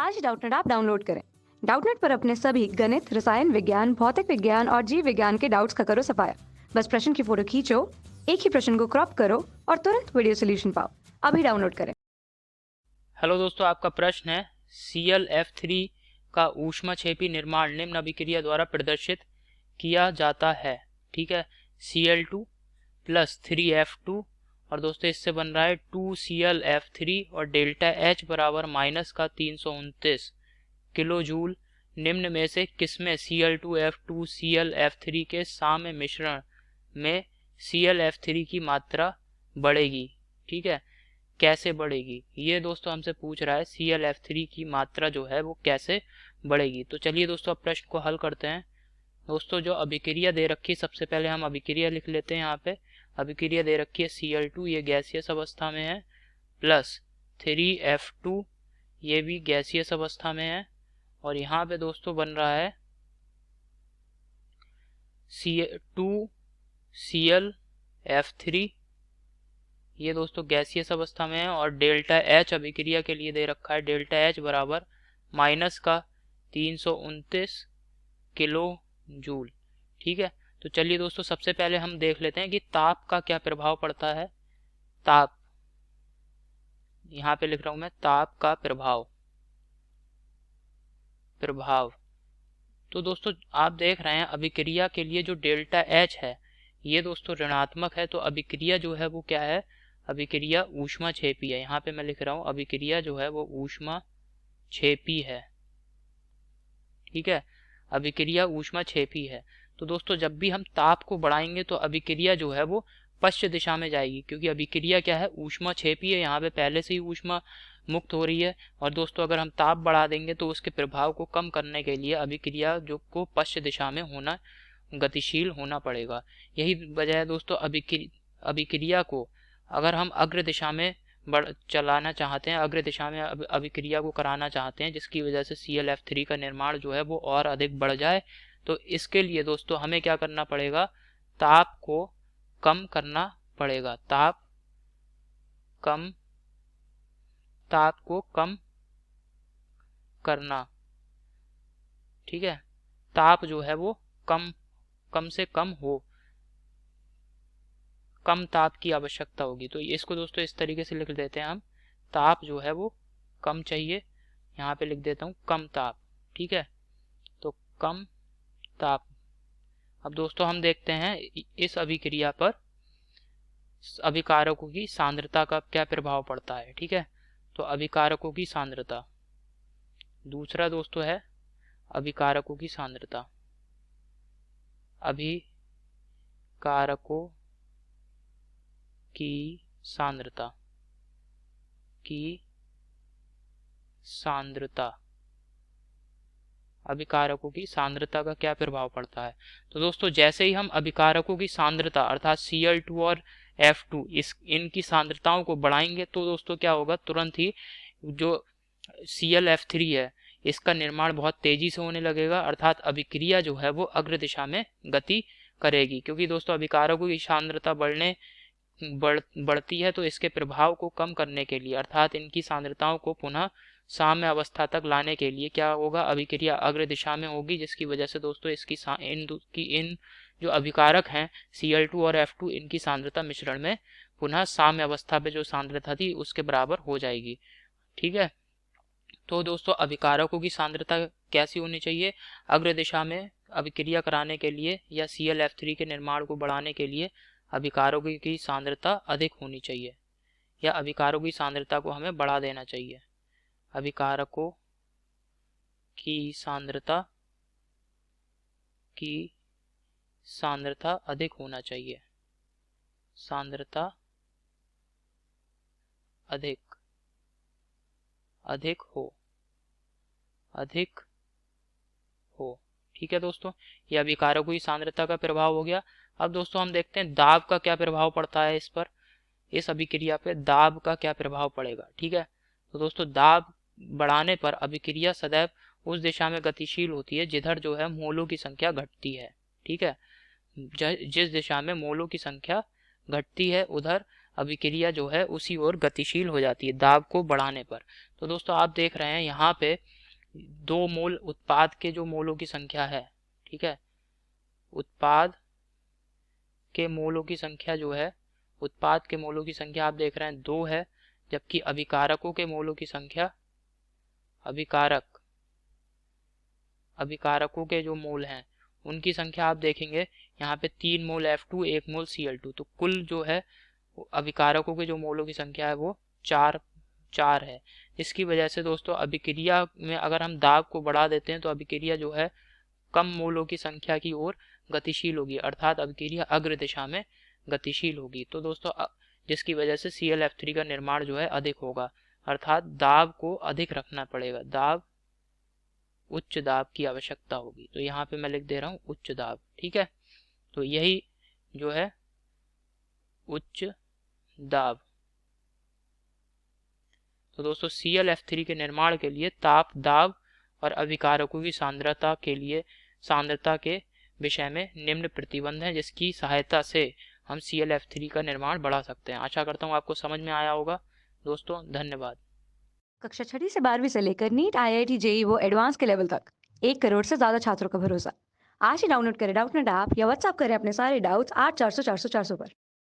आज Doubtnut app download करें। Doubtnut पर अपने सभी गणित, रसायन विज्ञान, भौतिक विज्ञान और जीव विज्ञान के डाउट्स का करो सफाया। बस प्रश्न की फोटो खींचो, एक ही प्रश्न को क्रॉप करो और तुरंत वीडियो सोल्यूशन पाओ। अभी डाउनलोड करें। हेलो दोस्तों, आपका प्रश्न है ClF3 का ऊष्माक्षेपी निर्माण निम्न अभिक्रिया द्वारा प्रदर्शित किया जाता है। ठीक है, Cl2 प्लस 3F2 और दोस्तों इससे बन रहा है 2ClF3 और डेल्टा H बराबर माइनस का 329 किलो जूल। निम्न में से किसमें Cl2F2 ClF3 के साम्य मिश्रण में ClF3 की मात्रा बढ़ेगी? ठीक है, कैसे बढ़ेगी ये दोस्तों हमसे पूछ रहा है। ClF3 की मात्रा जो है वो कैसे बढ़ेगी? तो चलिए दोस्तों अब प्रश्न को हल करते हैं। दोस्तों जो अभिक्रिया दे रखी है, सबसे पहले हम अभिक्रिया लिख लेते हैं। यहाँ पे अभिक्रिया दे रखी है Cl2, ये गैसियस अवस्था में है, प्लस 3F2, ये भी गैसियस अवस्था में है, और यहाँ पे दोस्तों बन रहा है 2ClF3, ये दोस्तों गैसियस अवस्था में है, और डेल्टा H अभिक्रिया के लिए दे रखा है, डेल्टा H बराबर माइनस का 329 किलो जूल। ठीक है, तो चलिए दोस्तों सबसे पहले हम देख लेते हैं कि ताप का क्या प्रभाव पड़ता है। ताप, यहाँ पे लिख रहा हूं मैं, ताप का प्रभाव। तो दोस्तों आप देख रहे हैं अभिक्रिया के लिए जो डेल्टा H है ये दोस्तों ऋणात्मक है, तो अभिक्रिया जो है वो क्या है? अभिक्रिया ऊष्माक्षेपी है। यहाँ पे मैं लिख रहा हूँ अभिक्रिया जो है वो ऊष्माक्षेपी है। ठीक है, अभिक्रिया ऊष्माक्षेपी है। तो दोस्तों जब भी हम ताप को बढ़ाएंगे तो अभिक्रिया जो है वो पश्चिम दिशा में जाएगी, क्योंकि अभिक्रिया क्या है? ऊष्माक्षेपी है। यहाँ पे पहले से ही ऊष्मा मुक्त हो रही है, और दोस्तों अगर हम ताप बढ़ा देंगे तो उसके प्रभाव को कम करने के लिए अभिक्रिया जो को पश्चिम दिशा में होना, गतिशील होना पड़ेगा। यही वजह है दोस्तों अभिक्रिया को अगर हम अग्र दिशा में चलाना चाहते हैं, अग्र दिशा में अभिक्रिया को कराना चाहते हैं, जिसकी वजह से ClF3 का निर्माण जो है वो और अधिक बढ़ जाए, तो इसके लिए दोस्तों हमें क्या करना पड़ेगा? ताप को कम करना पड़ेगा। ताप को कम करना। ठीक है, ताप जो है वो कम से कम हो, कम ताप की आवश्यकता होगी। तो इसको दोस्तों इस तरीके से लिख देते हैं हम, ताप जो है वो कम चाहिए। यहाँ पे लिख देता हूँ कम ताप। ठीक है, तो कम ताप। अब दोस्तों हम देखते हैं इस अभिक्रिया पर अभिकारकों की सांद्रता का क्या प्रभाव पड़ता है। ठीक है, तो अभिकारकों की सांद्रता, दूसरा दोस्तों है अभिकारकों की सांद्रता। अभिकारकों की सांद्रता अभिकारकों की सांद्रता का क्या प्रभाव पड़ता है? तो दोस्तों जैसे ही हम अभिकारकों की सांद्रता अर्थात Cl2 और F2 इनकी सांद्रताओं को बढ़ाएंगे तो दोस्तों क्या होगा? तुरंत ही जो ClF3 है इसका निर्माण बहुत तेजी से होने लगेगा, अर्थात अभिक्रिया जो है वो अग्र दिशा में गति करेगी। क्योंकि दोस्तों अभिकारकों की सांद्रता बढ़ती है, तो इसके प्रभाव को कम करने के लिए अर्थात इनकी सांद्रताओं को पुनः साम्य अवस्था तक लाने के लिए क्या होगा? अभिक्रिया अग्र दिशा में होगी, जिसकी वजह से दोस्तों इन जो अभिकारक हैं Cl2 और F2 इनकी सांद्रता मिश्रण में पुनः साम्य अवस्था पे जो सांद्रता थी उसके बराबर हो जाएगी। ठीक है, तो दोस्तों अभिकारकों की सांद्रता कैसी होनी चाहिए? अग्र दिशा में अभिक्रिया कराने के लिए या ClF3 के निर्माण को बढ़ाने के लिए अभिकारकों की सांद्रता अधिक होनी चाहिए, या अभिकारकों की सांद्रता को हमें बढ़ा देना चाहिए। अभिकारकों की सांद्रता अधिक होना चाहिए। सांद्रता अधिक हो। ठीक है दोस्तों, ये अभिकारकों की सांद्रता का प्रभाव हो गया। अब दोस्तों हम देखते हैं दाब का क्या प्रभाव पड़ता है इस पर, इस अभिक्रिया पे दाब का क्या प्रभाव पड़ेगा। ठीक है, तो दोस्तों दाब बढ़ाने पर अभिक्रिया सदैव उस दिशा में गतिशील होती है जिधर जो है मोलों की संख्या घटती है। ठीक है, जिस दिशा में मोलों की संख्या घटती है उधर अभिक्रिया जो है उसी ओर गतिशील हो जाती है दाब को बढ़ाने पर। तो दोस्तों आप देख रहे हैं यहाँ पे 2 मोल उत्पाद के जो मोलों की संख्या है, ठीक है, उत्पाद के मोलों की संख्या जो है, उत्पाद के मोलों की संख्या आप देख रहे हैं 2 है, जबकि अभिकारकों के मोलों की संख्या, अभिकारकों के जो मोल हैं उनकी संख्या आप देखेंगे यहाँ पे 3 मोल F2, 1 मोल Cl2। तो कुल जो है अभिकारकों के जो मोलों की संख्या है वो 4 है। इसकी वजह से दोस्तों अभिक्रिया में अगर हम दाब को बढ़ा देते हैं तो अभिक्रिया जो है कम मोलों की संख्या की ओर गतिशील होगी, अर्थात अभिक्रिया अग्र दिशा में गतिशील होगी। तो दोस्तों जिसकी वजह से ClF3 का निर्माण जो है अधिक होगा, अर्थात दाब को अधिक रखना पड़ेगा, दाब उच्च दाब की आवश्यकता होगी। तो यहाँ पे मैं लिख दे रहा हूँ उच्च दाब, ठीक है। तो यही जो है उच्च दाब। तो दोस्तों ClF3 के निर्माण के लिए ताप, दाब और अभिकारकों की सांद्रता के लिए सांद्रता के विषय में निम्न प्रतिबंध है, जिसकी सहायता से हम ClF3 का निर्माण बढ़ा सकते हैं। आशा करता हूँ आपको समझ में आया होगा। दोस्तों धन्यवाद। कक्षा 6वीं से 12वीं से लेकर नीट, IIT, JEE वो एडवांस के लेवल तक 1 करोड़ से ज़्यादा छात्रों का भरोसा। आज ही डाउनलोड करें डाउटनेट ऐप या व्हाट्सएप करें अपने सारे डाउट्स 8400 400 400 पर।